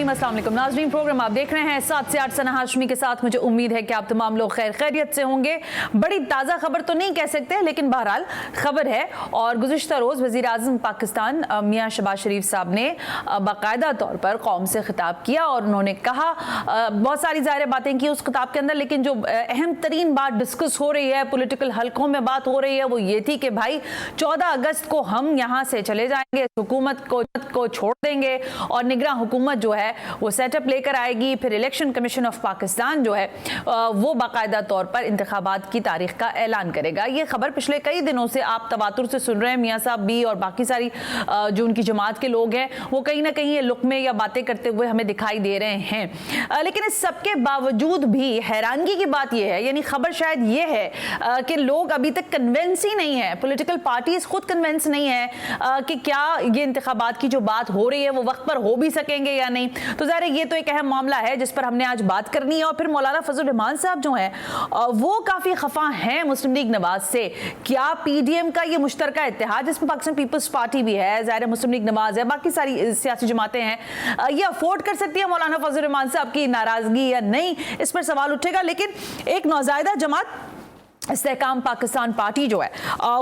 वसीम, अस्सलाम वालेकुम नाज़रीन। प्रोग्राम आप देख रहे हैं 7 से 8 सना हाशमी के साथ। मुझे उम्मीद है कि आप तमाम लोग खैर खैरियत से होंगे। बड़ी ताज़ा खबर तो नहीं कह सकते, लेकिन बहरहाल खबर है। और गुज़िश्ता रोज़ वज़ीर आज़म पाकिस्तान मियाँ शहबाज शरीफ साहब ने बाकायदा तौर पर कौम से खिताब किया और उन्होंने कहा, बहुत सारी ज़ाहिर बातें की उस खिताब के अंदर, लेकिन जो अहम तरीन बात डिस्कस हो रही है, पॉलिटिकल हलकों में बात हो रही है, वो ये थी कि भाई 14 अगस्त को हम यहाँ से चले जाएंगे, हुकूमत को छोड़ देंगे और निगरान हुकूमत जो है वो सेटअप लेकर आएगी। फिर इलेक्शन कमीशन ऑफ पाकिस्तान जो है वो बाकायदा तौर पर इंतखाबात की तारीख का ऐलान करेगा। ये खबर पिछले कई दिनों से आप तवातुर से सुन रहे हैं। मियाँ साहब भी और बाकी सारी जो उनकी जमात के लोग हैं वो कहीं ना कहीं ये लुकमे या बातें करते हुए हमें दिखाई दे रहे हैं। लेकिन इस सबके बावजूद भी हैरानगी की बात यह है, यानी खबर शायद ये है कि लोग अभी तक कन्विंस ही नहीं है, पॉलिटिकल पार्टीज खुद कन्विंस नहीं है कि क्या ये इंतखाबात की जो बात हो रही है वो वक्त पर हो भी सकेंगे या नहीं। तो ज़ाहिर है ये तो एक अहम मामला है जिस पर हमने आज बात करनी है। और फिर मौलाना फजल रहमान साहब जो हैं वो काफ़ी खफा हैं मुस्लिम लीग नवाज से। क्या पीडीएम का ये मुश्तरका इत्तेहाद जिसमें पाकिस्तान पीपल्स पार्टी भी है, ज़ाहिर है मुस्लिम लीग नवाज है, बाकी सारी सियासी जमातें हैं, ये अफोर्ड कर सकती है मौलाना फजल रहमान साहब की नाराज़गी या नहीं, इस पर सवाल उठेगा। लेकिन एक नौज़ायदा जमात इस्तेहकाम पाकिस्तान पार्टी जो है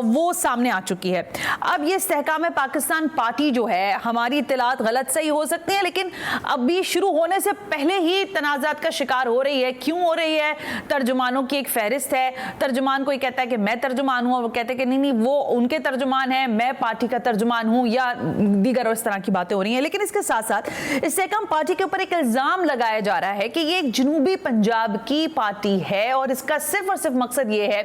वो सामने आ चुकी है। अब ये इस्तेहकाम पाकिस्तान पार्टी जो है, हमारी इत्तलात गलत सही हो सकती है, लेकिन अभी शुरू होने से पहले ही तनाज़ात का शिकार हो रही है। क्यों हो रही है? तर्जुमानों की एक फहरिस्त है, तर्जुमान कोई कहता है कि मैं तर्जुमान हूँ और वो कहते हैं कि नहीं वो उनके तर्जुमान हैं, मैं पार्टी का तर्जुमान हूँ, या दीगर इस तरह की बातें हो रही हैं। लेकिन इसके साथ साथ इस्तेहकाम पार्टी के ऊपर एक इल्ज़ाम लगाया जा रहा है कि ये एक जनूबी पंजाब की पार्टी है और इसका सिर्फ और सिर्फ मकसद ये है,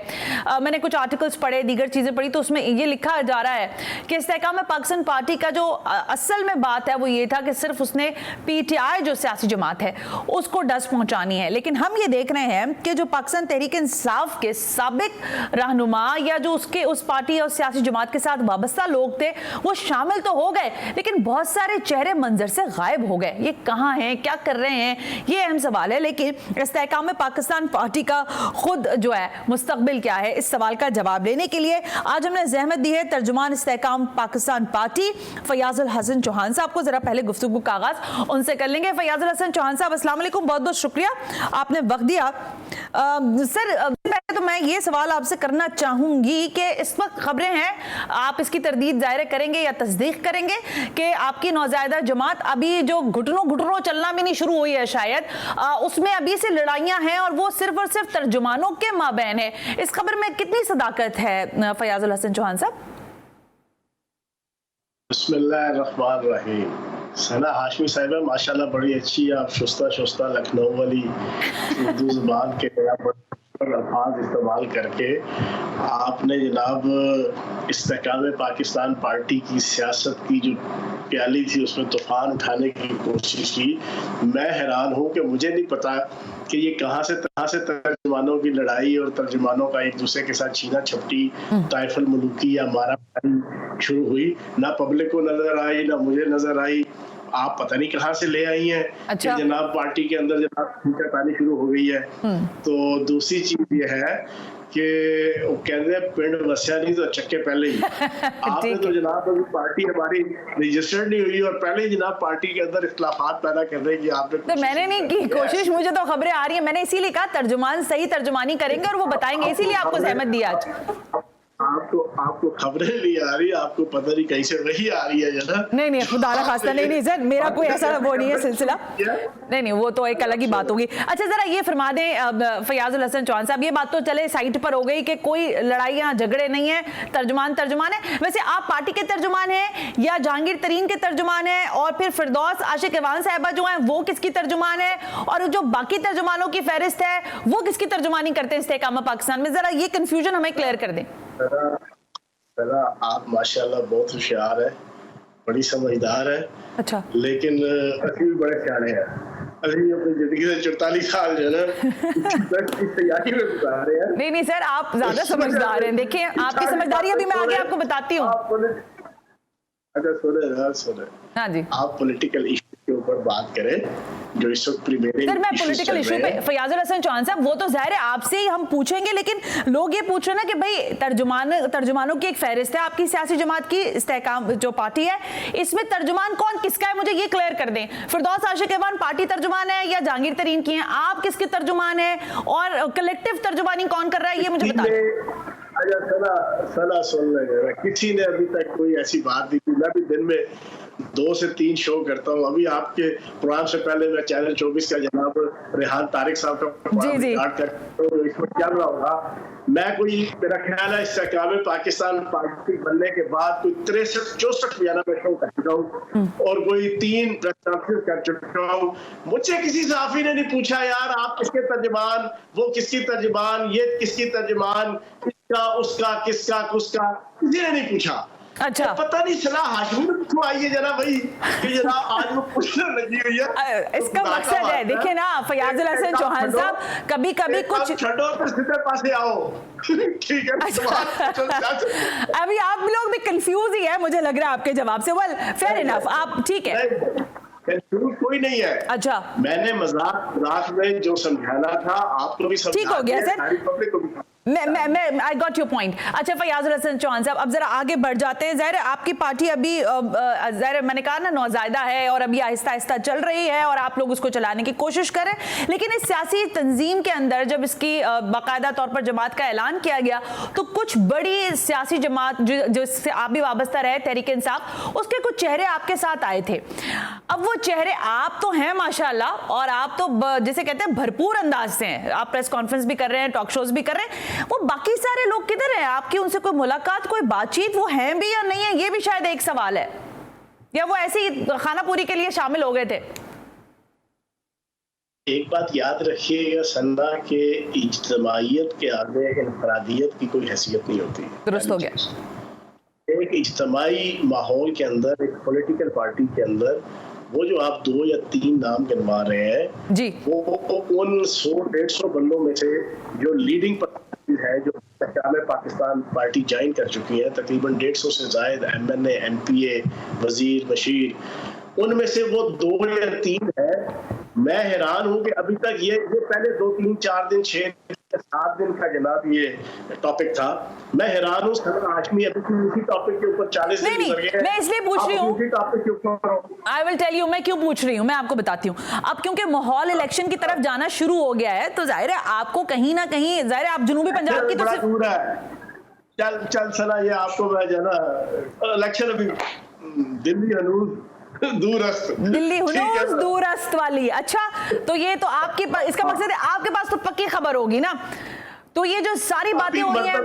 मैंने कुछ आर्टिकल्स पढ़े, दीगर चीजें पढ़ी, तो उसमें ये लिखा जा रहा है कि इस्तेहकाम पाकिस्तान पार्टी का जो असल में बात है वो ये था कि सिर्फ उसने पीटीआई जो सियासी जमात है उसको डस पहुंचानी है। लेकिन हम ये देख रहे हैं कि जो पाकिस्तान तहरीक इंसाफ के साबिक रहनुमा या जो उसके उस पार्टी और सियासी जमात के साथ वाबस्ता लोग थे वो शामिल तो हो गए, लेकिन बहुत सारे चेहरे मंजर से गायब हो गए। ये कहाँ हैं, क्या कर रहे हैं, ये अहम सवाल है। लेकिन इस्तेहकाम पाकिस्तान पार्टी का खुद जो है मुस्तकबिल क्या है, इस सवाल का जवाब लेने के लिए आज हमने ज़हमत दी है तर्जुमान इस्तेहकाम पाकिस्तान पार्टी फयाजुल हसन चौहान साहब को। जरा पहले गुफ्तगू का आगाज उनसे कर लेंगे। फयाजुल हसन चौहान साहब, अस्सलाम वालेकुम, बहुत बहुत शुक्रिया आपने वक्त दिया। सर, पहले तो मैं ये सवाल आपसे करना चाहूंगी कि इस वक्त खबरें हैं, आप इसकी तरदीद जाहिर करेंगे या तस्दीक करेंगे कि आपकी नौज़ायदा जमात अभी जो घुटनों चलना भी नहीं शुरू हुई है शायद, उसमें अभी से लड़ाइयां हैं और वो सिर्फ और सिर्फ तर्जुमानों के माबैन है। इस खबर में कितनी सदाकत है फयाजुल हसन चौहान साहब? बिस्मिल्लाहिर्रहमानिर्रहीम। सना हाशमी साहिबा, माशाल्लाह बड़ी अच्छी, आप शुस्ता लखनऊ वाली उर्दू ज़ुबान के अल्फाज इस्तेमाल करके आपने जनाब इस्तेहकाम पाकिस्तान पार्टी की सियासत की जो प्याली थी उसमें तूफान उठाने की कोशिश की। मैं हैरान हूँ कि मुझे नहीं पता कि ये कहाँ से तर्जुमानों की लड़ाई और तर्जुमानों का एक दूसरे के साथ छीना झपटी, ताइफुल मुलूकी या मारा शुरू हुई। ना पब्लिक को नजर आई, ना मुझे नजर आई। आप पता नहीं कहाँ से ले आई हैं। अच्छा। कि जनाब पार्टी के अंदर जनाब खींचातानी शुरू हो गई है। तो दूसरी चीज ये है कि वो कहते हैं पिंड वस्या नहीं तो चक्के पहले ही। आपने तो जनाब अभी पार्टी हमारी रजिस्टर्ड नहीं हुई और पहले ही जनाब पार्टी के अंदर इख्तिलाफात पैदा कर रहे हैं कि आपने तो मैंने नहीं की कोशिश, मुझे तो खबरें आ रही है, मैंने इसीलिए कहा तर्जुमान सही तर्जुमानी करेंगे और वो बताएंगे, इसीलिए आपको ज़हमत दी आज। आपको खबरें नहीं आ रही, आपको पता नहीं कैसे वही आ रही है जना। नहीं खुदा ना खास्ता, नहीं सर, मेरा कोई ऐसा वो नहीं है सिलसिला, नहीं वो तो एक अलग ही बात होगी। अच्छा, जरा ये फरमा दें फयाजुल हसन चौहान साहब, ये बात तो चले साइड पर हो गई कि कोई लड़ाइयाँ झगड़े नहीं है, तर्जुमान है। वैसे आप पार्टी के तर्जुमान हैं या जहांगीर तरीन के तर्जुमान हैं, और फिर फिरदौस आशिक इवान साहिबा जो हैं वो किसकी तर्जुमान है, और जो बाकी तर्जुमानों की फहरिस्त है वो किसकी तर्जुमानी करते हैं इस्तेहकाम पाकिस्तान में? जरा ये कंफ्यूजन हमें क्लियर कर दें। आप माशाल्लाह बहुत होशियार है, बड़ी समझदार है। अच्छा। लेकिन अभी भी बड़े सियाने हैं। अभी अपनी जिंदगी से 44 साल जो है ना तैयारी में गुजार रहे हैं। नहीं सर, आप ज्यादा समझदार हैं। देखिए आपकी समझदारी अभी मैं आगे आपको बताती हूँ। अच्छा सुने, हाँ जी, आप पॉलिटिकल इश्यू के ऊपर बात करें जो इस वक्त प्रीवेलिंग सर मैं पॉलिटिकल इशू पे फयाजुल हसन चौहान साहब, वो तो जाहिर है आपसे ही हम पूछेंगे, लेकिन लोग ये पूछ रहे हैं ना कि भाई तर्जुमानों की एक फहरिस्त है आपकी सियासी जमात की, इस्तेहकाम जो पार्टी है, इसमें तर्जुमान कौन किसका है, मुझे ये क्लियर कर दें। फिरदौस आशिक ऐवान पार्टी तर्जुमान है या जहांगीर तरीन की हैं, आप किसके तर्जुमान है, और कलेक्टिव तर्जुमानी कौन कर रहा है, ये मुझे बता दें। सना सुन लेंगे, किसी ने अभी तक कोई ऐसी बात नहीं की। मैं भी दिन में 2 से 3 शो करता हूँ। अभी आपके प्रोग्राम से पहले मैं चैनल 24 का जनाब रेहान तारिक साहब का रिकॉर्ड करता हूँ, इसमें चल रहा होगा। मैं कोई, मेरा ख्याल है इस्तेहकाम पाकिस्तान पार्टी बनने के बाद कोई 63-64 बयाना में शो कर चुका हूँ और कोई 3 प्रेस कॉन्फ्रेंस कर चुका हूँ। मुझसे किसी सहाफी ने नहीं पूछा यार आप किसके तर्जुमान, वो किसकी तर्जुमान, ये किसकी तर्जुमान, किसका, उसका, किसका, किसका, किसी ने नहीं पूछा। अच्छा, तो पता नहीं चला हाशमी में क्यों आई है जरा भाई कि जरा आज वो पूछने लगी हुई है। इसका मकसद है, देखिए ना फयाजुल हसन चौहान साहब, कभी कभी कुछ छड़ो तो सीधे पास आओ, ठीक है। अभी आप लोग भी कंफ्यूज ही है मुझे लग रहा है आपके जवाब से। वेल फेयर इनफ, आप ठीक है, कंफ्यूज कोई नहीं है। अच्छा, मैंने मजाक में जो समझाना था आपको भी समझा, ठीक हो गया सर, सारी पब्लिक को भी। मैं आई गॉट योर पॉइंट। अच्छा फयाजुल हसन चौहान साहब, अब जरा आगे बढ़ जाते हैं। ज़ाहिर है आपकी पार्टी अभी ज़ाहिर मैंने कहा ना नौज़ायदा है और अभी आहिस्ता आहिस्ता चल रही है और आप लोग उसको चलाने की कोशिश करें, लेकिन इस सियासी तंजीम के अंदर जब इसकी बाकायदा तौर पर जमात का ऐलान किया गया तो कुछ बड़ी सियासी जमात जिससे आप भी वाबस्ता रहे, तहरीक इंसाफ, उसके कुछ चेहरे आपके साथ आए थे। अब वो चेहरे आप तो हैं माशाल्लाह और आप तो जिसे कहते हैं भरपूर अंदाज से हैं, आप प्रेस कॉन्फ्रेंस भी कर रहे हैं, टॉक शोज भी कर रहे हैं, वो बाकी सारे लोग किधर हैं? आपकी उनसे कोई मुलाकात, कोई बातचीत वो हैं भी या नहीं है, ये भी शायद एक सवाल है, या वो ऐसे ही खाना पूरी के लिए शामिल हो गए थे? एक बात याद रखिएगा सन्ना के इज्तिमाइयत के आगे इनफरादियत की कोई हैसियत नहीं होती। दुरुस्त हो गया। एक इज्तिमाई माहौल के अंदर, एक पॉलिटिकल पार्टी के अंदर, वो जो आप 2 या 3 नाम गिनवा रहे हैं जी, वो उन 100-150 बंदों में से जो लीडिंग पार्टी है, जो पाकिस्तान पार्टी ज्वाइन कर चुकी है, तकरीबन 150 से ज्यादा MNA, MPA, वजीर, बशीर, उनमें से वो 2 या 3 है। मैं हैरान हूं कि अभी तक ये पहले 2, 3, 4 दिन, 6, 7 दिन का जनाब ये टॉपिक था। मैं हैरान हूँ सना हाशमी अभी उसी टॉपिक के ऊपर 40 दिन गुजर गए। मैं इसलिए पूछ रही हूँ, टॉपिक के ऊपर आई विल टेल यू मैं क्यों पूछ रही हूँ, मैं आपको बताती हूँ। अब क्योंकि माहौल इलेक्शन की तरफ जाना शुरू हो गया है तो जाहिर है आपको कहीं ना कहीं, जाहिर है आप जनूबी पंजाब की तो दूर है, चल सना, ये आपको मैं जाना इलेक्शन अभी दिल्ली हनूज दूरस्त, दिल्ली हुनूस दूरस्त वाली। अच्छा, तो ये तो आपके पास, इसका मकसद है आपके पास तो पक्की खबर होगी ना। तो ये जो सारी बातें हो रही हैं,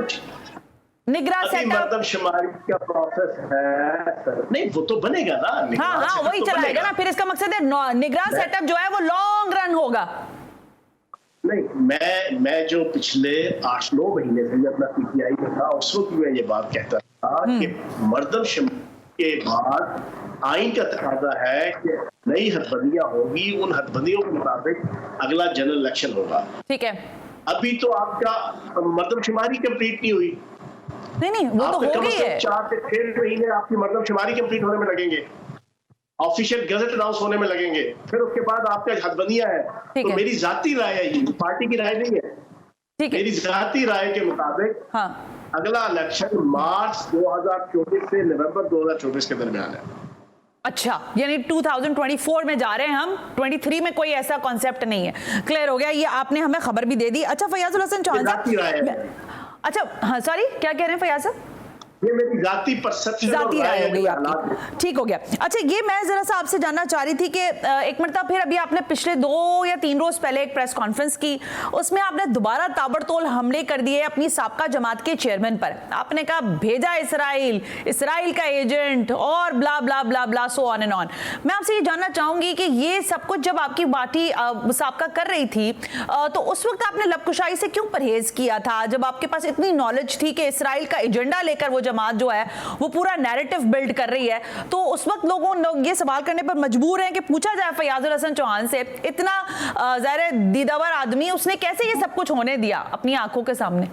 निगरान सेटअप शुमारी का प्रोसेस है, नहीं वो तो बनेगा ना। हाँ वही चलाएगा ना, फिर इसका मकसद है निगरान सेटअप जो है वो लॉन्ग रन होगा। नहीं, मैं जो पिछले 8-9 महीने से अपना PTI में था, उस वक्त मैं ये बात कहता था कि मर्दम शुमारी के बाद आइन का तकाजा है कि नई हदबंदियां होगी, उन हदबंदियों के मुताबिक अगला जनरल इलेक्शन होगा। ठीक है, अभी तो आपका मर्दमशुमारी कंप्लीट नहीं हुई। नहीं वो तो हो गई है। 4 से 6 महीने आपकी मर्दमशुमारी कंप्लीट होने में लगेंगे, ऑफिशियल गजट अनाउंस होने में लगेंगे, फिर उसके बाद आपके हदबंदियां हैं। तो मेरी जाती राय है, ये पार्टी की राय नहीं है, मेरी जाती राय के मुताबिक हाँ, अगला इलेक्शन मार्च 2024 से नवंबर 2024 के दरमियान है। अच्छा, यानी 2024 में जा रहे हैं हम, 23 में कोई ऐसा कॉन्सेप्ट नहीं है। क्लियर हो गया, ये आपने हमें खबर भी दे दी। अच्छा फयाजुल हसन चौहान साहब, अच्छा हाँ सॉरी क्या कह रहे हैं फयाज साहब? ये मेरी जाती परसेप्शन, जाती राय हो गई आपकी, ठीक हो गया। अच्छा, ये मैं जरा सा आपसे जानना चाह रही थी कि एक मरतबा फिर अभी आपने पिछले 2 या 3 रोज पहले एक प्रेस कॉन्फ्रेंस की, उसमें आपने दोबारा ताबड़तोड़ हमले कर दिए अपनी साबका जमात के चेयरमैन पर। आपने कहा भेजा इसराइल का एजेंट और ब्ला ब्ला ब्ला ब्ला, सो ऑन एंड ऑन। मैं आपसे ये जानना चाहूंगी कि ये सब कुछ जब आपकी पार्टी साबका कर रही थी तो उस वक्त आपने लबकुशाई से क्यों परहेज किया था, जब आपके पास इतनी नॉलेज थी कि इसराइल का एजेंडा लेकर वो जमात जो है वो पूरा नैरेटिव बिल्ड कर रही है? तो उस वक्त लोग ये सवाल करने पर मजबूर हैं कि पूछा जाए फयाजुल हसन चौहान से, इतना ज़ाहिर दीदावर आदमी, उसने कैसे ये सब कुछ होने दिया अपनी आंखों के सामने?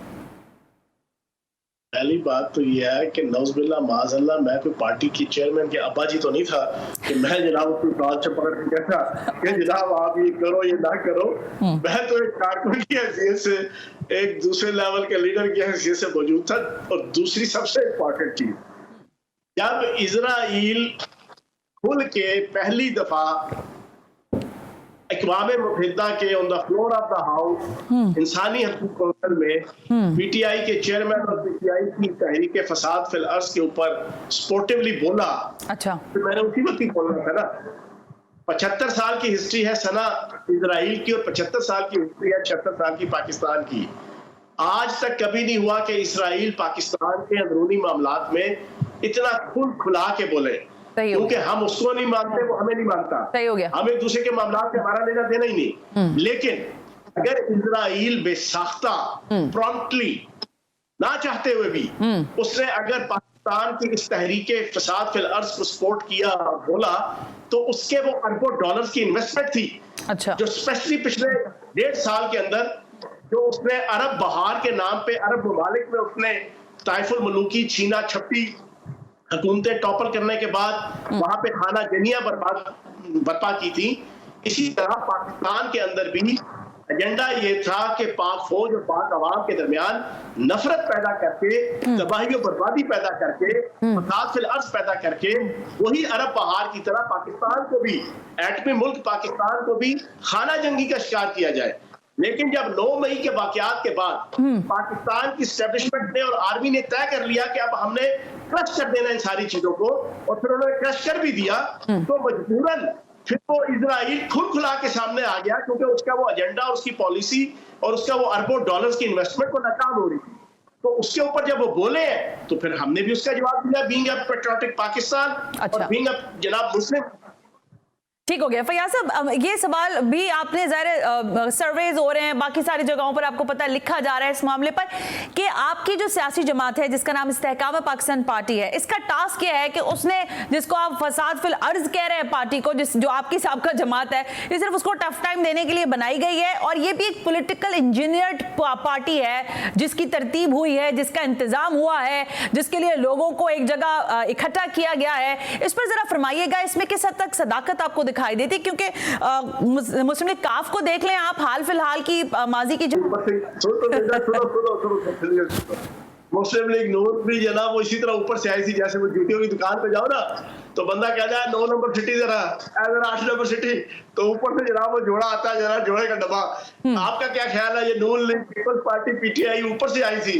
पहली बात तो ये है कि नौज़बिल्ला माज़अल्लाह मैं कोई पार्टी की चेयरमैन के अब्बा जी तो नहीं था कि मैं जनाब उसकी कॉल से पकड़ के कहता कि जनाब आप ये करो ये ना करो। मैं तो एक कारकुन की हैसियत से, एक दूसरे लेवल के लीडर की हैसियत से मौजूद था। और दूसरी सबसे इम्पोर्टेंट चीज, जब इजराइल खुल के पहली दफा अक़वाम मुत्तहिदा के on the floor of the house इंसानी हकूक़ कौंसिल में पीटीआई के चेयरमैन और पीटीआई की तहरीक फसाद फिल अर्ज़ के ऊपर स्पोर्टिवली बोला, अच्छा, तो मैंने उसी वक्त ही बोलना था ना। 75 साल की हिस्ट्री है सना इजराइल की और 75 साल की हिस्ट्री है 76 साल की पाकिस्तान की। आज तक कभी नहीं हुआ कि इसराइल पाकिस्तान के अंदरूनी मामलात में इतना खुला के बोले, क्योंकि हम उसको नहीं मानते, वो हमें नहीं मानता। सही हो गया। हम एक दूसरे के मामलात से हमारा लेना देना ही नहीं। लेकिन अगर इजराइल बेसाख्ता प्रॉम्प्टली ना चाहते हुए भी उसने अगर पाकिस्तान की इस तहरीके फसाद फिल अर्ज को सपोर्ट किया, बोला, तो उसके वो अरबों डॉलर्स की इन्वेस्टमेंट थी, अच्छा, जो स्पेशली पिछले 1.5 साल के अंदर जो उसने अरब बहार के नाम पे अरब ममालिक में उसने ताइफुल मलूकी छीना छप्पी हुकूमतें टॉपल करने के बाद वहां पे खाना जनिया बर्पा की थी। इसी तरह पाकिस्तान के अंदर भी एजेंडा ये था कि पाक फौज और पाक अवाम के दरमियान नफरत पैदा करके, तबाही और बर्बादी पैदा करके, फसाद फिल अर्ज पैदा करके वही अरब बहार की तरह पाकिस्तान को भी, एटमी मुल्क पाकिस्तान को भी खाना जंगी का शिकार किया जाए। लेकिन जब 9 मई के वाकयात के बाद पाकिस्तान की एस्टेब्लिशमेंट ने और आर्मी ने तय कर लिया कि अब हमने क्रश कर देना इन सारी चीजों को, और फिर उन्होंने क्रश कर भी दिया, तो मजबूरन फिर वो इजराइल खुला के सामने आ गया, क्योंकि उसका वो एजेंडा, उसकी पॉलिसी और उसका वो अरबों डॉलर्स की इन्वेस्टमेंट को नाकाम हो रही थी। तो उसके ऊपर जब वो बोले हैं तो फिर हमने भी उसका जवाब दिया, बीइंग अ पैट्रियोटिक पाकिस्तान, अच्छा, और बीइंग अ जनाब मुस्लिम। ठीक हो गया। फैयाज साहब, ये सवाल भी आपने ज़ाहिर सर्वेज हो रहे हैं, बाकी सारी जगहों पर आपको पता लिखा जा रहा है इस मामले पर कि आपकी जो सियासी जमात है जिसका नाम इस्तेहकाम पाकिस्तान पार्टी है, इसका टास्क ये है कि उसने, जिसको आप फसाद फिल अर्ज कह रहे हैं पार्टी को, जो आपकी साबका जमात है, ये सिर्फ उसको टफ टाइम देने के लिए बनाई गई है, और ये भी एक पॉलिटिकल इंजीनियर्ड पार्टी है जिसकी तरतीब हुई है, जिसका इंतजाम हुआ है, जिसके लिए लोगों को एक जगह इकट्ठा किया गया है। इस पर जरा फरमाइएगा, इसमें किस हद तक सदाकत आपको दिखाई देती, क्योंकि मुस्लिम लीग काफ को देख लें आप, हाल फिलहाल की माजी की मुस्लिम लीग नून भी जनाब वो इसी तरह ऊपर से आई थी, जैसे वो जूतियों की दुकान पे जाओ ना तो बंदा कहता है 9 नंबर सिटी जरा 8 नंबर सिटी, तो ऊपर से जनाब वो जोड़ा आता है, जरा जोड़े का डब्बा। आपका क्या ख्याल है, ये नून लीग पीपल्स पार्टी पीटीआई ऊपर से आई थी,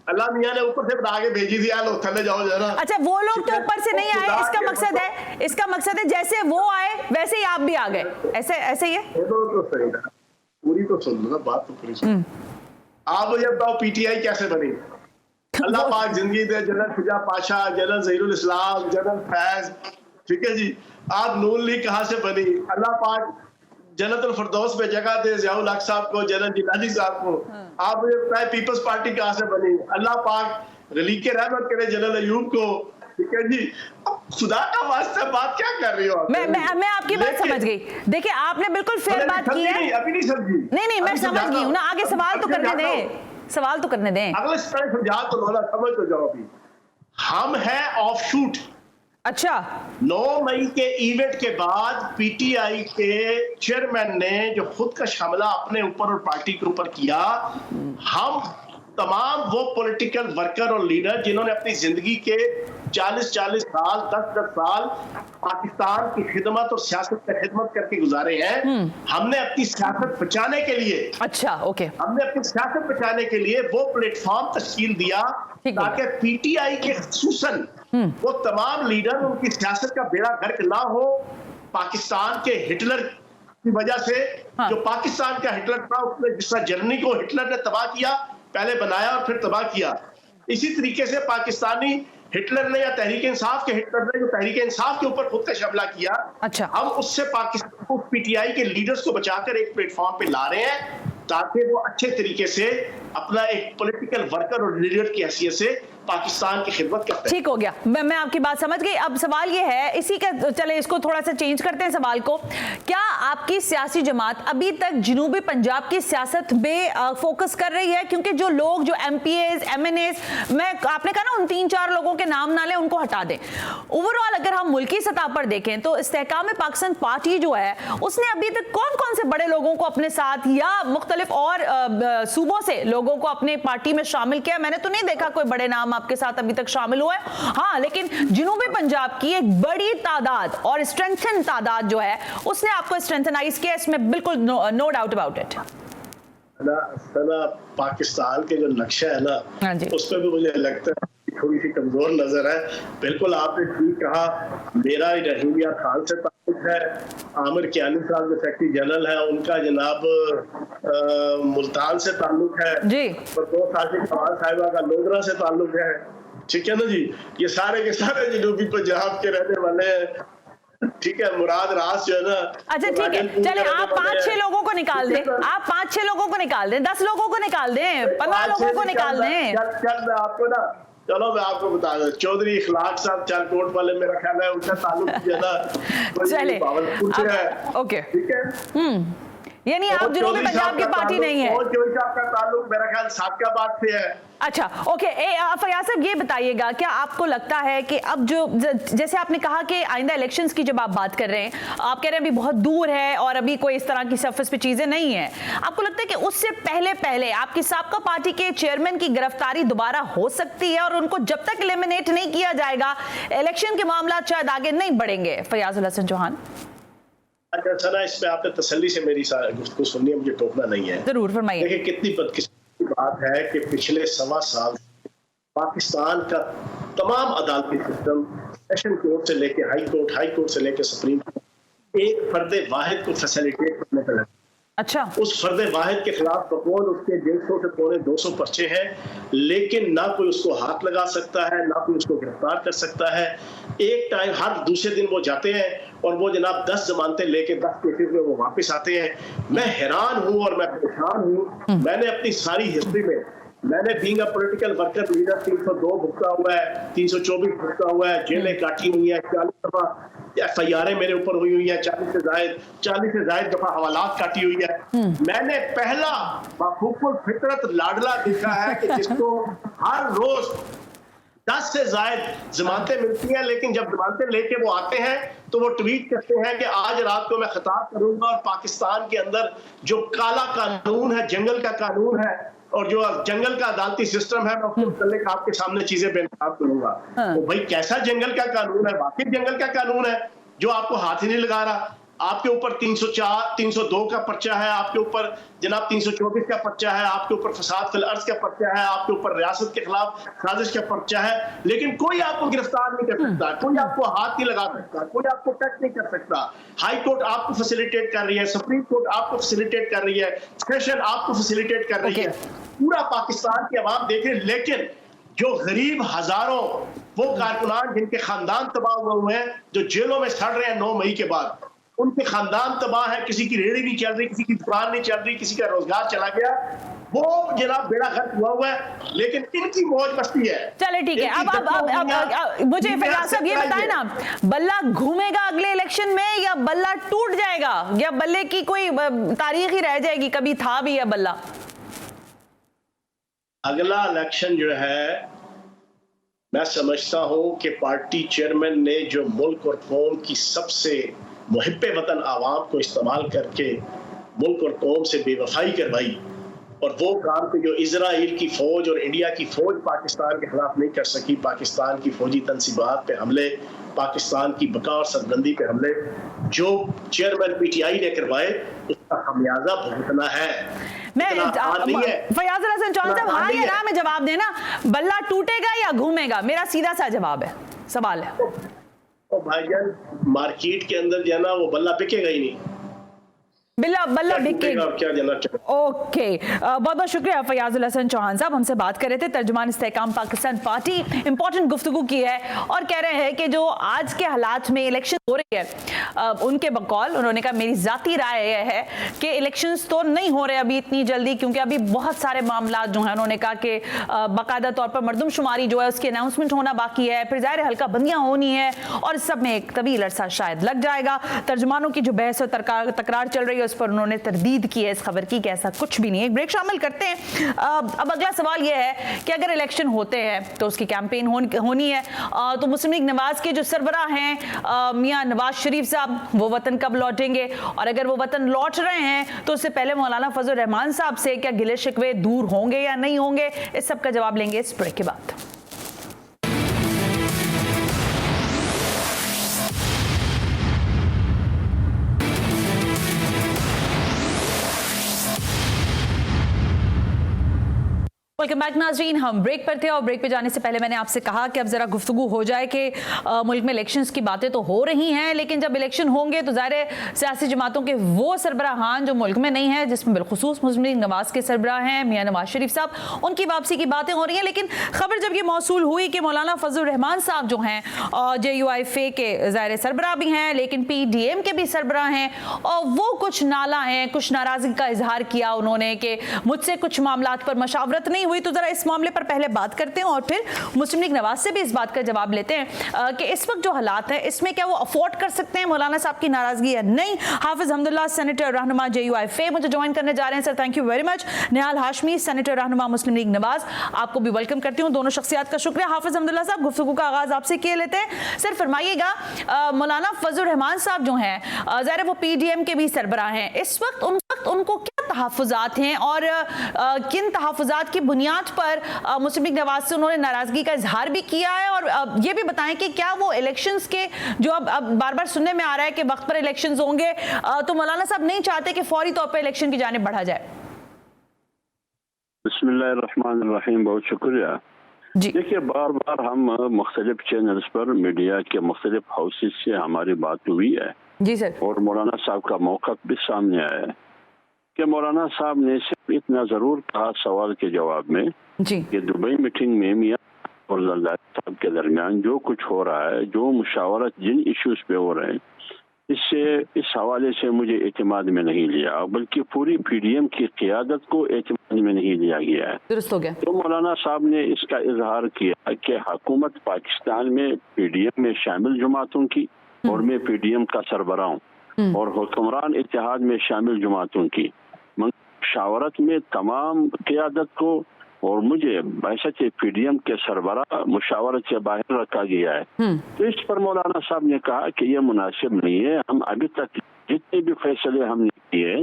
अल्लाह मियां ने ऊपर से बना के भेजी थी, यार थले जाओ जरा। अच्छा, वो लोग तो ऊपर से नहीं आए, इसका मकसद है जैसे वो आए वैसे ही आप भी आ गए, ऐसे ही है। तो सही है, पूरी तो सुन लो ना, बात तो पूरी सुन। आप जब बताओ पीटीआई कैसे बनी? अल्लाह पाक जिंदगी दे, जनरल शुजा पाशा, जनरल ज़हीरुल इस्लाम, जनरल फैज, ठीक है जी। आप नून लीग कहाँ से बनी? अल्लाह पाक जन्नतुल फिरदौस में जगह दे ज़ियाउल हक साहब को, जनरल जिलानी साहब को। आप मुझे बताएं पीपल्स पार्टी कहाँ से बनी? अल्लाह पाक रलीक रहमत करे जनरल अयूब को, ठीक है जी। अब खुदा का वास्ता बात क्या कर रही हो आप? मैं आपकी बात समझ गई। देखिए, आपने बिल्कुल फेयर बात की है। अभी नहीं समझी। नहीं, मैं समझ गई हूँ ना, आगे सवाल तो करने दें, सवाल तो करने दें। अगले समझा तो लो ना, समझ तो जाओ। अभी हम है ऑफ शूट। अच्छा, 9 मई के इवेंट के बाद पीटीआई के चेयरमैन ने जो खुदकश हमला अपने ऊपर और पार्टी के ऊपर किया, हम तमाम वो पॉलिटिकल वर्कर और लीडर जिन्होंने अपनी जिंदगी के 40-40 साल 10-10 साल पाकिस्तान की खिदमत और सियासत में खिदमत करके गुजारे हैं, हमने अपनी सियासत बचाने के लिए, अच्छा, ओके, हमने अपनी सियासत बचाने के लिए वो प्लेटफॉर्म तश्कील दिया ताकि पीटीआई के खुसूसन वो तमाम लीडर, उनकी सियासत का बेड़ा गर्क ना हो। पाकिस्तान के हिटलर की वजह से, जो पाकिस्तान का हिटलर था, उसने जिस तरह जर्मनी को हिटलर ने तबाह किया, पहले बनाया और फिर तबाह किया, इसी तरीके से पाकिस्तानी हिटलर ने या तहरीक इंसाफ के हिटलर ने जो तहरीक इंसाफ के ऊपर खुद का हमला किया, अच्छा, हम उससे पाकिस्तान को, पीटीआई के लीडर्स को बचाकर एक प्लेटफॉर्म पे ला रहे हैं ताकि वो अच्छे तरीके से अपना एक पॉलिटिकल वर्कर और लीडर की हैसियत से पाकिस्तान की खिदमत करते हैं। ठीक हो गया, मैं आपकी बात समझ गई। अब सवाल ये है, इसी का चले इसको थोड़ा सा चेंज करते हैं सवाल को। क्या आपकी सियासी जमात अभी तक जनूबी पंजाब की सियासत में फोकस कर रही है? क्योंकि जो लोग, जो एमपीएस, एमएनएस, आपने कहा ना उन 3-4 लोगों के नाम ना लें, उनको हटा दें। ओवरऑल अगर हम मुल्की सतह पर देखें तो इस्तेहकाम पाकिस्तान पार्टी जो है उसने अभी तक कौन कौन से बड़े लोगों को अपने साथ या मुख्तलिफ और सूबों से लोगों को अपने पार्टी में शामिल किया? मैंने तो नहीं देखा कोई बड़े नाम आपके साथ अभी तक शामिल हुआ है। हाँ, लेकिन जनूबी पंजाब की एक बड़ी तादाद और स्ट्रेंथन तादाद जो है उसने आपको स्ट्रेंथनाइज किया, इसमें बिल्कुल no doubt about it. Pakistan के जो नक्शा है ना, हाँ जी, उस पर भी मुझे लगता है थोड़ी सी कमजोर नजर है। बिल्कुल आपने ठीक कहा, मेरा रहीम यार खान से ताल्लुक है, आमिर कियानी साहब जो सेक्रेटरी जनरल है उनका जनाब मुल्तान से ताल्लुक है जी, और 2 साथी कमाल साहिबा का लोधरा से ताल्लुक है। ठीक है ना जी, ये सारे के सारे जनूबी पंजाब के रहने वाले हैं। ठीक है, मुराद रास जो है ना, अच्छा ठीक है, चले आप 5-6 लोगों को निकाल दें, आप 5-6 लोगों को निकाल दें, 10 लोगों को निकाल दें, 15 लोगों को निकाल दें। चल मैं आपको ना, चलो मैं आपको बता दूं, चौधरी इखलाक साहब चालकोट वाले, मेरा ख्याल है उनका ताल्लुक जो है ना चले ओके, ठीक है, यानी आप जनूबी पंजाब की पार्टी नहीं है। और चौधरी साहब का ताल्लुक मेरा ख्याल सादकाबाद से है। अच्छा ओके, फयाज साहब ये बताइएगा, क्या आपको लगता है कि अब जो जैसे आपने कहा कि आइंदा इलेक्शंस की जब आप बात कर रहे हैं, आप कह रहे हैं अभी बहुत दूर है और अभी कोई इस तरह की सरफेस पे चीजें नहीं है, आपको लगता है कि उससे पहले आपकी साबका पार्टी के चेयरमैन की गिरफ्तारी दोबारा हो सकती है और उनको जब तक एलिमिनेट नहीं किया जाएगा इलेक्शन के मामला शायद आगे नहीं बढ़ेंगे? फयाज उल हसन चौहान। अच्छा सना, इसमें आपने तसल्ली से मेरी गुफ्तगू सुननी है, मुझे टोकना नहीं है। जरूर फरमाइए। देखिए कितनी बदकिस्मती की बात है कि पिछले 1.25 साल पाकिस्तान का तमाम अदालती सिस्टम, सेशन कोर्ट से लेके हाई कोर्ट से लेके सुप्रीम कोर्ट, एक फर्द वाहिद को फैसिलिटेट करने पर लगा। अच्छा, उस फर्द वाहिद के खिलाफ बकौल उसके 150 से पौने 200 पर्चे हैं, लेकिन ना कोई उसको हाथ लगा सकता है, ना कोई उसको गिरफ्तार कर सकता है। एक टाइम हर दूसरे दिन वो जाते हैं और वो जनाब 10 जमानतें लेके 10 केसेस में वो वापस आते हैं। मैं हैरान हूं और मैं परेशान हूं। मैंने अपनी सारी हिस्ट्री में, मैंने being a political worker leader 302 भुगता हुआ है, 324 भुगता हुआ है, जेलें काटी हुई है, 40 दफा FIR मेरे ऊपर हुई हुई है, 40 से जायद दफा हवालात काटी हुई है। मैंने पहला बखूबुल फितरत लाडला देखा है कि जिसको हर रोज 10 से जायद जमानतें मिलती हैं, लेकिन जब जमानतें लेके वो आते हैं तो वो ट्वीट करते हैं कि आज रात को मैं खिताब करूंगा और पाकिस्तान के अंदर जो काला कानून है, जंगल का कानून है और जो जंगल का अदालती सिस्टम है, मैं उसको मुतल्लिक आपके सामने चीजें बेनकाब करूंगा। तो भाई कैसा जंगल का कानून है? वाकई जंगल का कानून है जो आपको हाथ ही नहीं लगा रहा। आपके ऊपर 304, 302 का पर्चा है, आपके ऊपर जनाब 324 का पर्चा है, आपके ऊपर फसाद फिल अर्ज का पर्चा है, आपके ऊपर रियासत के खिलाफ साजिश का पर्चा है, लेकिन कोई आपको गिरफ्तार नहीं कर सकता, कोई आपको हाथ नहीं लगा सकता, कोई आपको टच नहीं कर सकता। हाई कोर्ट आपको फैसिलिटेट कर रही है, सुप्रीम कोर्ट आपको फैसिलिटेट कर रही है, सेशन आपको फैसिलिटेट कर रही है, पूरा पाकिस्तान की आवाम देख रही है। लेकिन जो गरीब हजारों वो कारकुनान जिनके खानदान तबाह हुए हैं, जो जेलों में सड़ रहे हैं 9 मई के बाद, उनके खानदान तबाह है, किसी की रेहड़ी नहीं चल रही, किसी की दुकान नहीं चल रही, किसी का रोजगार चला गया, वो जनाब बेड़ा गर्क हुआ है, लेकिन इनकी मौज मस्ती है। चले ठीक है, अब मुझे फयाज साहब ये बताएं ना, बल्ला घूमेगा अगले इलेक्शन में या बल्ला टूट जाएगा या बल्ले की कोई तारीख ही रह जाएगी, कभी था भी है बल्ला? अगला इलेक्शन जो है, मैं समझता हूं कि पार्टी चेयरमैन ने जो मुल्क और कौम की सबसे मुहिब्बे वतन आवाम को इस्तेमाल करके मुल्क और कौम से बेवफाई करवाई, और वो काम कि जो इजराइल की फौज और इंडिया की फौज पाकिस्तान के खिलाफ नहीं कर सकी, पाकिस्तान की फौजी तनसीबात पे हमले, पाकिस्तान की बका और सरबंदी पे हमले जो चेयरमैन PTI ने करवाए, उसका खमियाजा भुगतना है। फयाज हसन चौहान साहब, हाँ या ना में जवाब देना, बल्ला टूटेगा या घूमेगा? मेरा सीधा सा जवाब है, सवाल है। तो भाईजान मार्केट के अंदर जो है ना वो बल्ला बिकेगा ही नहीं, बिल्ला बल्ला बिके। क्या देना चाहिए। ओके, बहुत बहुत शुक्रिया फयाजुल हसन चौहान साहब, हमसे बात कर रहे थे। तर्जुमान इस्तेहकाम पाकिस्तान पार्टी इंपॉर्टेंट गुफ्तगू की है और कह रहे हैं कि जो आज के हालात में इलेक्शन हो रही है, उनके बकौल उन्होंने कहा मेरी जाती राय यह है कि इलेक्शंस तो नहीं हो रहे अभी इतनी जल्दी, क्योंकि अभी बहुत सारे मामला जो है, उन्होंने कहा कि बाकायदा तौर पर मरदमशुमारी जो है उसकी अनाउंसमेंट होना बाकी है, फिर ज़ाहिर हल्का बंदियां होनी है और इस सब में एक तवील अरसा शायद लग जाएगा। तर्जुमानों की जो बहस और तकरार चल रही है उस पर उन्होंने तरदीद की है इस खबर की कि ऐसा कुछ भी नहीं है। एक ब्रेक शामिल करते हैं। अब अगला सवाल यह है कि अगर इलेक्शन होते हैं तो उसकी कैंपेन होनी है, तो मुस्लिम लीग नवाज के जो सरबराह हैं मियां नवाज शरीफ साहब, वो वतन कब लौटेंगे, और अगर वो वतन लौट रहे हैं तो उससे पहले मौलाना फजल रहमान साहब से क्या गिले शिकवे दूर होंगे या नहीं होंगे, इस सब का जवाब लेंगे इस ब्रेक के बाद। वेलकम बैक नाज़रीन, हम ब्रेक पर थे और ब्रेक पे जाने से पहले मैंने आपसे कहा कि अब जरा गुफ्तगू हो जाए कि मुल्क में इलेक्शंस की बातें तो हो रही हैं, लेकिन जब इलेक्शन होंगे तो ज़ाहिर सियासी जमातों के वो सरबराहान जो मुल्क में नहीं है, जिसमें बिलखुसूस मुस्लिम लीग नवाज के सरबराह हैं मियां नवाज शरीफ साहब, उनकी वापसी की बातें हो रही हैं। लेकिन खबर जब ये मौसूल हुई कि मौलाना फजल रहमान साहब जो हैं JUIF के ज़ाहिर सरबराह भी हैं लेकिन PDM के भी सरबराह हैं, और वो कुछ नाला हैं, कुछ नाराज़गी का इजहार किया उन्होंने कि मुझसे कुछ मामलात पर मशावरत नहीं हुई, तो जरा इस मामले पर पहले बात करते हैं और फिर मुस्लिम लीग नवाज से भी इस बात का जवाब लेते हैं कि इस वक्त जो हालात हैं इसमें क्या वो अफोर्ड कर सकते हैं मौलाना साहब की नाराजगी या नहीं। हाफिज हमदुल्ला सेनेटर रहनुमा JUIF मुझे ज्वाइन करने जा रहे हैं sir, thank you very much. Nihal Hashmi senator रहनुमा मुस्लिम लीग नवाज, आपको भी वेलकम करती हूँ। दोनों शख्सियात का शुक्रिया। हाफिज हमदुल्ला साहब, गुफ्तगू का आगाज आपसे किए लेते हैं। सर फरमाइएगा, मौलाना फजल रहमान साहब जो हैं ज़ाहिर वो PDM के भी सरबराह हैं, इस वक्त उनको क्या तहफ़्फ़ुज़ात हैं और किन तहफ़्फ़ुज़ात की बुनियाद पर मुस्लिम लीग नवाज से उन्होंने नाराज़गी का इजहार भी किया है, और ये भी बताएं कि क्या वो इलेक्शंस के जो अब बार बार सुनने में आ रहा है कि वक्त पर इलेक्शंस होंगे, तो मौलाना साहब नहीं चाहते कि फौरी तौर पर इलेक्शन की जानिब बढ़ा जाए। बिस्मिल्लाहिर्रहमानिर्रहीम, बहुत शुक्रिया जी। देखिए, बार बार हम मुख्तलिफ चैनल्स पर मीडिया के मुख्तलिफ हाउसेस से हमारी बात हुई है जी सर, और मौलाना साहब का मौक़िफ़ भी सामने आया है कि मौलाना साहब ने सिर्फ इतना ज़रूर कहा सवाल के जवाब में जी कि दुबई मीटिंग में मियां और जरदारी साहब के दरमियान जो कुछ हो रहा है, जो मुशावरत जिन इश्यूज पे हो रहे हैं, इस हवाले से मुझे एतमाद में नहीं लिया, बल्कि पूरी PDM की क़ियादत को एतमाद में नहीं लिया गया है। दुरुस्त हो गया। तो मौलाना साहब ने इसका इजहार किया कि हुकूमत पाकिस्तान में PDM में शामिल जमातों की, और मैं PDM का सरबराह हूँ, और हुक्मरान इत्तेहाद में शामिल जमातों की मुशावरत में तमाम क़ियादत को और मुझे बहसत PDM के सरबराह मुशावरत से बाहर रखा गया है। तो इस पर मौलाना साहब ने कहा कि यह मुनासिब नहीं है, हम अभी तक जितने भी फैसले हमने किए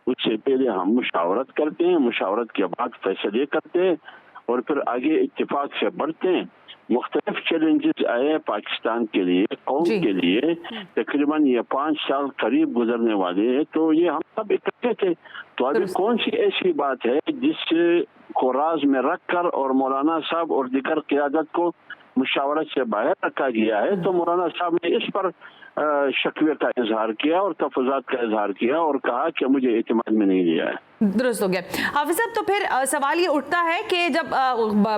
उससे पहले हम मुशावरत करते हैं, मुशावरत के बाद फैसले करते हैं और फिर आगे इत्तेफाक से बढ़ते हैं। मुख्तलिफ चैलेंजेस आए पाकिस्तान के लिए, कौम के लिए, तकरीबन ये 5 साल करीब गुजरने वाले हैं, तो ये हम सब इकट्ठे थे। तो अभी कौन सी ऐसी बात है जिस को राज में रखकर और मौलाना साहब और दिगर क़ियादत को मुशावरत से बाहर रखा गया है। तो मौलाना साहब ने इस पर शक्वे का इजहार किया और तफज़ात का इजहार किया और कहा कि मुझे एतमाद में नहीं लिया है। दुरुस्त हो गया। हाफिज साहब, तो फिर सवाल ये उठता है कि जब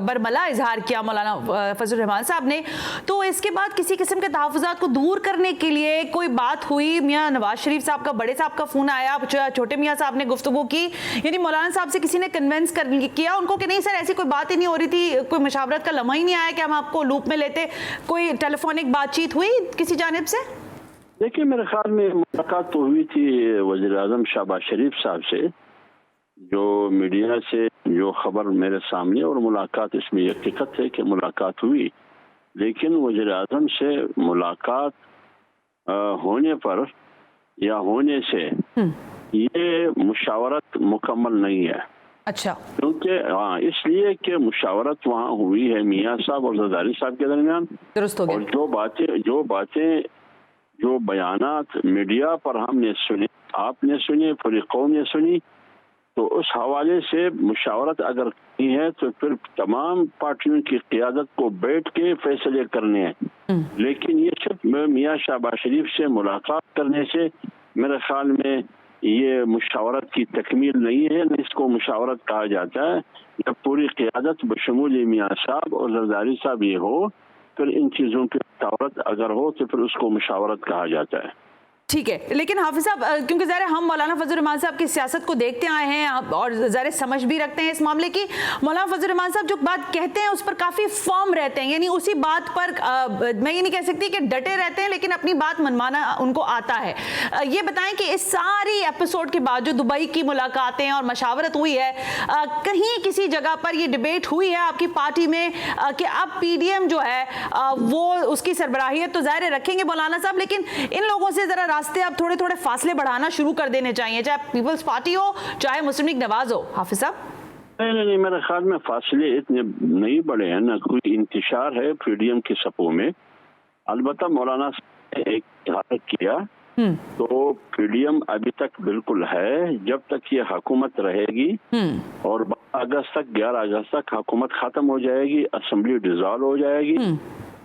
बरमला इजहार किया मौलाना फजल रहमान साहब ने, तो इसके बाद किसी किस्म के तहफ़्फ़ुज़ात को दूर करने के लिए कोई बात हुई? मियां नवाज शरीफ साहब का, बड़े साहब का फ़ोन आया, छोटे मियां साहब ने गुफ्तगू की, यानी मौलाना साहब से किसी ने कन्विंस किया उनको कि नहीं सर ऐसी कोई बात ही नहीं हो रही थी, कोई मशावरत का लम्हा ही नहीं आया कि हम आपको लूप में लेते? कोई टेलीफोनिक बातचीत हुई किसी जानिब से? देखिए, मेरे ख्याल में मुलाकात तो हुई थी वज़ीर-ए-आज़म शहबाज शरीफ साहब से, जो मीडिया से जो खबर मेरे सामने, और मुलाकात इसमें हकीकत है कि मुलाकात हुई, लेकिन वज़ीर-ए-आज़म से मुलाकात होने पर या होने से ये मुशावरत मुकम्मल नहीं है। अच्छा, क्योंकि हाँ, इसलिए कि मुशावरत वहाँ हुई है मियाँ साहब और जरदारी साहब के दरमियान, और जो बातें जो बयानात मीडिया पर हमने सुने, आपने सुने, पूरी कौम ने सुनी, तो उस हवाले से मुशावरत अगर की है तो फिर तमाम पार्टियों की क़ियादत को बैठ के फैसले करने हैं। लेकिन ये सिर्फ मियाँ शहबाज शरीफ से मुलाकात करने से मेरे ख्याल में ये मुशावरत की तकमील नहीं है, न इसको मुशावरत कहा जाता है। जब पूरी क़ियादत बशमूल मियां साहब और जरदारी साहब ये हो, फिर इन चीज़ों की मुशावरत अगर हो तो फिर उसको मुशावरत कहा जाता है। ठीक है, लेकिन हाफिज साहब, क्योंकि ज़ाहिर हम मौलाना फजल रहमान साहब की सियासत को देखते आए हैं और ज़ाहिर समझ भी रखते हैं इस मामले की, मौलाना फजल रहमान साहब जो बात कहते हैं उस पर काफ़ी फर्म रहते हैं, यानी उसी बात पर मैं ये नहीं कह सकती कि डटे रहते हैं, लेकिन अपनी बात मनवाना उनको आता है। ये बताएं कि इस सारी एपिसोड के बाद जो दुबई की मुलाकातें और मशावरत हुई है, कहीं किसी जगह पर ये डिबेट हुई है आपकी पार्टी में कि अब PDM जो है वो उसकी सरबराहियत तो ज़ाहिर रखेंगे मौलाना साहब, लेकिन इन लोगों से ज़रा रास्ते अब थोड़े थोड़े फासले बढ़ाना शुरू कर देने चाहिए, चाहे पीपल्स पार्टी हो चाहे मुस्लिम लीग नवाज हो? हाफिज साहब, नहीं, मेरे ख्याल में फासले इतने नहीं बढ़े हैं, ना कोई इंतशार है PDM की सपों में। अलबत्ता मौलाना ने एक इजहार किया तो PDM अभी तक बिल्कुल है, जब तक ये हुकूमत रहेगी और 11 अगस्त तक हुकूमत खत्म हो जाएगी, असेंबली डिसॉल्व हो जाएगी,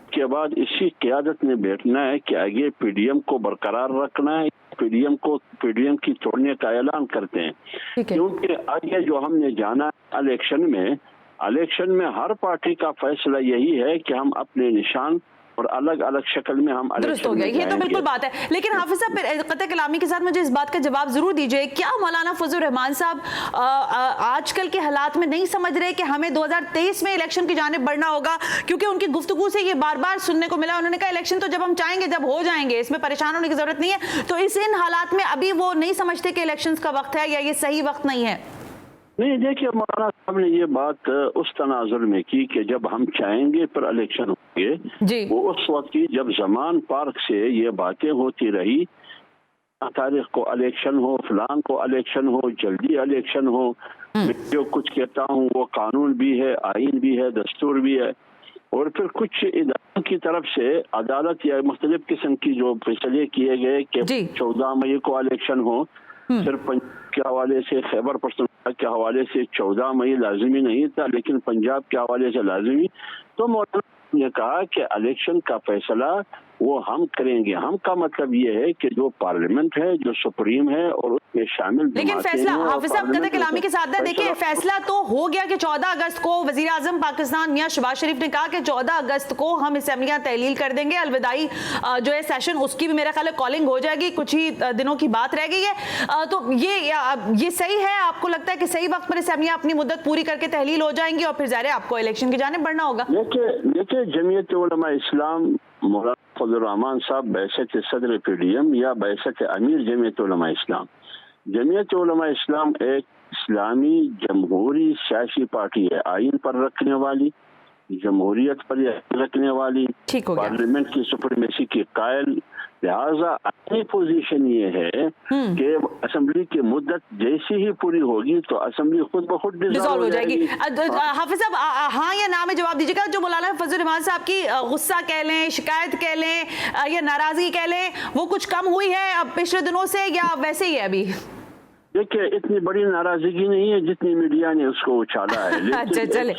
के बाद इसी क़यादत ने बैठना है कि आगे PDM को बरकरार रखना है, PDM की तोड़ने का ऐलान करते हैं। क्योंकि आगे जो हमने जाना इलेक्शन में हर पार्टी का फैसला यही है कि हम अपने निशान और अलग अलग शक्ल में हम दुरुस्त हो गया, ये तो बिल्कुल बात है। लेकिन हाफिज साहब, फिर क़त्ल कलामी के साथ मुझे इस बात का जवाब जरूर दीजिए, क्या मौलाना फजल रहमान साहब आजकल के हालात में नहीं समझ रहे कि हमें 2023 में इलेक्शन की जानिब बढ़ना होगा? क्योंकि उनकी गुफ्तगू से ये बार बार सुनने को मिला, उन्होंने कहा इलेक्शन तो जब हम चाहेंगे जब हो जाएंगे, इसमें परेशान होने की जरूरत नहीं है। तो इन हालात में अभी वो नहीं समझते कि इलेक्शन का वक्त है या ये सही वक्त नहीं है? नहीं, देखिए, मौलाना साहब ने ये बात उस तनाजुर में की कि जब हम चाहेंगे फिर इलेक्शन होंगे। वो उस वक्त की जब जमान पार्क से ये बातें होती रही, तारीख को इलेक्शन हो, फलान को इलेक्शन हो, जल्दी इलेक्शन हो, मैं जो कुछ कहता हूँ वो कानून भी है, आइन भी है, दस्तूर भी है, और फिर कुछ इदारों की तरफ से अदालत या मुख्तलिफ किस्म की जो फैसले किए गए कि 14 मई को इलेक्शन हो, सिर्फ पंजाब के हवाले से, खैबर पख्तूनख्वा के हवाले से 14 मई लाजिमी नहीं था, लेकिन पंजाब के हवाले से लाजिमी। तो मौलाना ने कहा कि इलेक्शन का फैसला वो हम करेंगे। हम का मतलब ये है कि जो पार्लियामेंट है, जो सुप्रीम है, और उसमें शामिल, लेकिन फैसला हाफिज साहब क़त्ल कलामी के साथ देखिए फैसला तो हो गया कि 14 अगस्त को वजीर आजम पाकिस्तान मियां शहबाज शरीफ ने कहा कि 14 अगस्त को हम असेंबलियां तहलील कर देंगे, अलविदाई जो है सेशन उसकी भी मेरा ख्याल है कॉलिंग हो जाएगी, कुछ ही दिनों की बात रह गई है। तो ये सही है? आपको लगता है कि सही वक्त पर असेंबलियां अपनी मुद्दत पूरी करके तहलील हो जाएंगी और फिर ज़ाहिर आपको इलेक्शन की जानिब बढ़ना होगा? देखिए, जमीयत उलमा इस्लाम, मौलाना फजल रहमान साहब बैसत सदर PDM या बैसत अमीर जमीयत उलमा इस्लाम। जमीयत उलमा इस्लाम एक इस्लामी जमहूरी सियासी पार्टी है, आइन पर रखने वाली, जमहूरियत पर रखने वाली, पार्लियामेंट की सुप्रीमेसी की कायल। लिहाजा अपनी पोजीशन ये है कि असेंबली की मुद्दत जैसी ही पूरी होगी तो असेंबली खुद ब खुद डिसॉल्व हो जाएगी। हाफिज साहब, हाँ या ना में जवाब दीजिएगा। जो मौलाना फजल रहमान साहब की गुस्सा कह लें, शिकायत कह लें या नाराजगी कह लें, वो कुछ कम हुई है अब पिछले दिनों से या वैसे ही है अभी? देखिए, इतनी बड़ी नाराजगी नहीं है जितनी मीडिया ने उसको उछाला है। अच्छा, चले,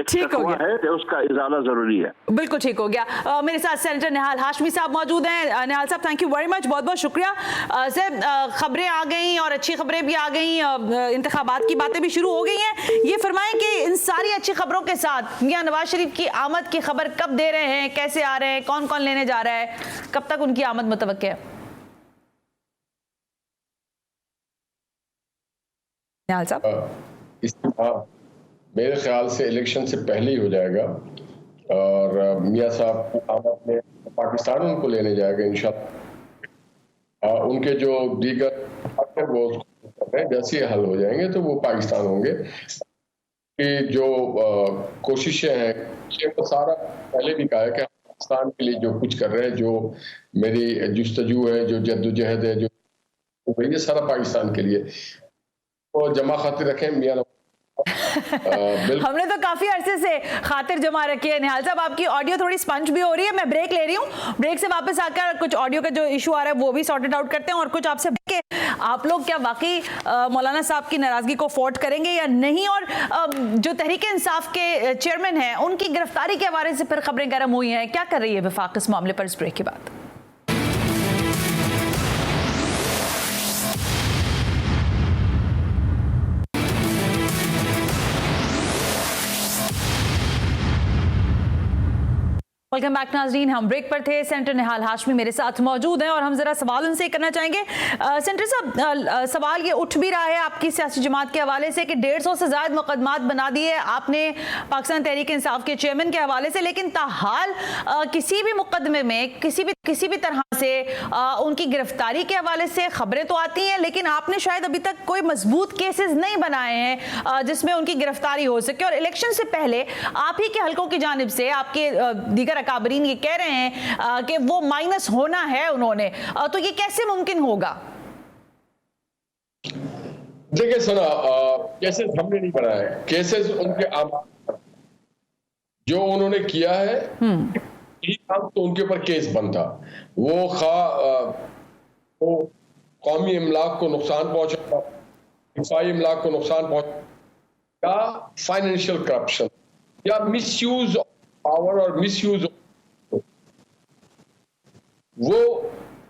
ठीक हो गया है, उसका इजाला जरूरी है। बिल्कुल ठीक हो गया। मेरे साथ सेनेटर निहाल हाशमी साहब मौजूद हैं। निहाल साहब, थैंक यू वेरी मच, बहुत बहुत शुक्रिया। सर, खबरें आ गई और अच्छी खबरें भी आ गई, इंतखाबात की बातें भी शुरू हो गई हैं। ये फरमाएं कि इन सारी अच्छी खबरों के साथ मियां नवाज शरीफ की आमद की खबर कब दे रहे हैं, कैसे आ रहे हैं, कौन कौन लेने जा रहा है, कब तक उनकी आमद मुतवक्के है? निहाल साहब, मेरे ख्याल से इलेक्शन से पहले ही हो जाएगा और मियां साहब की आमद में पाकिस्तान उनको लेने जाएगा इंशाल्लाह। उनके जो दीगर वो जैसे हल हो जाएंगे तो वो पाकिस्तान होंगे। कि जो कोशिशें हैं वो सारा पहले भी कहा है कि पाकिस्तान के लिए जो कुछ कर रहे हैं, जो मेरी जुस्तजू है, जो जद्दोजहद है, जो ये सारा पाकिस्तान के लिए तो जमा खातिर रखें। मियां हमने तो काफी अरसे से खातिर जमा रखी है। निहाल साहब, आपकी ऑडियो थोड़ी स्पंज भी हो रही है, मैं ब्रेक ले रही हूँ, ब्रेक से वापस आकर कुछ ऑडियो का जो इशू आ रहा है वो भी सॉर्टेड आउट करते हैं और कुछ आपसे के आप लोग क्या वाकई मौलाना साहब की नाराजगी को फोर्ट करेंगे या नहीं, और जो तहरीक इंसाफ के चेयरमैन हैं उनकी गिरफ्तारी के हवाले से फिर खबरें गर्म हुई हैं, क्या कर रही है वफाक इस मामले पर? इस ब्रेक के बाद वेलकम बैक नाजरीन, हम ब्रेक पर थे। सेंटर निहाल हाशमी मेरे साथ मौजूद हैं और हम जरा सवाल उनसे करना चाहेंगे। सेंटर साहब, सवाल ये उठ भी रहा है आपकी सियासी जमात के हवाले से कि 150 से ज़्यादा मुकदमात बना दिए आपने पाकिस्तान तहरीक इंसाफ के चेयरमैन के हवाले से, लेकिन ताहाल किसी भी मुकदमे में किसी भी तरह से उनकी गिरफ्तारी के हवाले से खबरें तो आती हैं, लेकिन आपने शायद अभी तक कोई मजबूत केसेस नहीं बनाए हैं जिसमें उनकी गिरफ्तारी हो सके। और इलेक्शन से पहले आप ही के हलकों की जानिब से आपके दीगर अकाबरीन ये कह रहे हैं कि वो माइनस होना है उन्होंने, तो ये कैसे मुमकिन होगा? देखिए सना, केसेस हमने नहीं बनाए, केसेस उनके जो उन्होंने किया है तो उनके ऊपर केस बनता। वो कौमी इमलाक को नुकसान पहुंचा, दिफाई इमलाक को नुकसान पहुंचा, या फाइनेंशियल करप्शन या मिसयूज ऑफ पावर और मिसयूज, वो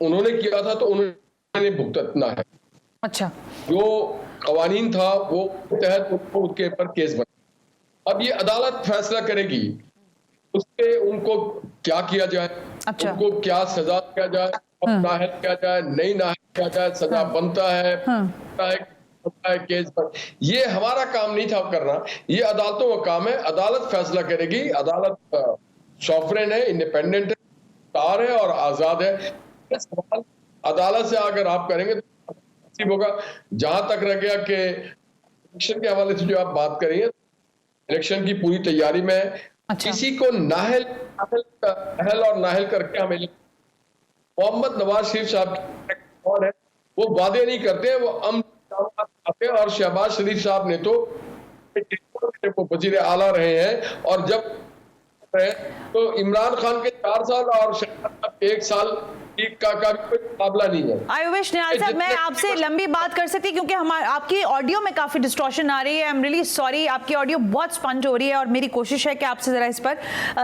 उन्होंने किया था तो उन्होंने भुगतना है। अच्छा, जो कवानीन था वो तहत उसके ऊपर केस बना। अब ये अदालत फैसला करेगी उसके उनको क्या किया जाए। अच्छा, उनको क्या सजा किया जाए, नाहल किया जाए, नहीं नाहल किया जाए, सजा बनता है, केस पर। ये हमारा काम नहीं था करना, ये अदालतों का काम है। अदालत फैसला करेगी। अदालत सॉवरेन है, इंडिपेंडेंट है, तार है और आजाद है। सवाल अदालत से अगर आप करेंगे तो होगा। जहां तक रह गया कि इलेक्शन के हवाले से जो आप बात करेंगे, इलेक्शन की पूरी तैयारी में अच्छा, किसी को नाहल और नाहल करके हमें मोहम्मद नवाज शरीफ साहब कौन है, वो वादे नहीं करते, वो आते। और शहबाज शरीफ साहब ने तो वजीर आला रहे हैं, और जब तो इमरान खान के 4 साल और शहबाज साहब के 1 साल का कोई मुकाबला नहीं है। आई विश निहाल साहब, मैं आपसे लंबी बात कर सकती क्योंकि आपकी ऑडियो में काफी डिस्टॉर्शन आ रही है। आई एम रियली सॉरी, आपकी ऑडियो बहुत स्पंज हो रही है और मेरी कोशिश है कि आपसे जरा इस पर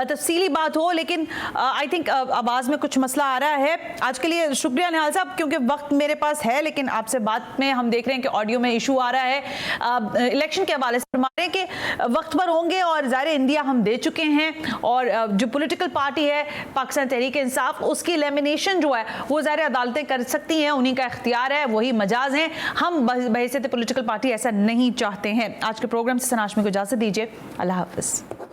तफसीली बात हो, लेकिन आई थिंक आवाज में कुछ मसला आ रहा है। आज के लिए शुक्रिया निहाल साहब, क्योंकि वक्त मेरे पास है, लेकिन आपसे बात में हम देख रहे हैं कि ऑडियो में इशू आ रहा है। इलेक्शन के हवाले से हमारे कि वक्त पर होंगे और ज़ाहिर इंडिया हम दे चुके हैं, और जो पॉलिटिकल पार्टी है पाकिस्तान तहरीक इंसाफ, उसकी लेमिनेशन जो है वो ज़ाहिर अदालतें कर सकती हैं, उन्हीं का इख्तियार है, वही मजाज हैं। हम बहैसियत पॉलिटिकल पार्टी ऐसा नहीं चाहते हैं। आज के प्रोग्राम से सना हाशमी को इजाज़त दीजिए। अल्लाह हाफ़िज़।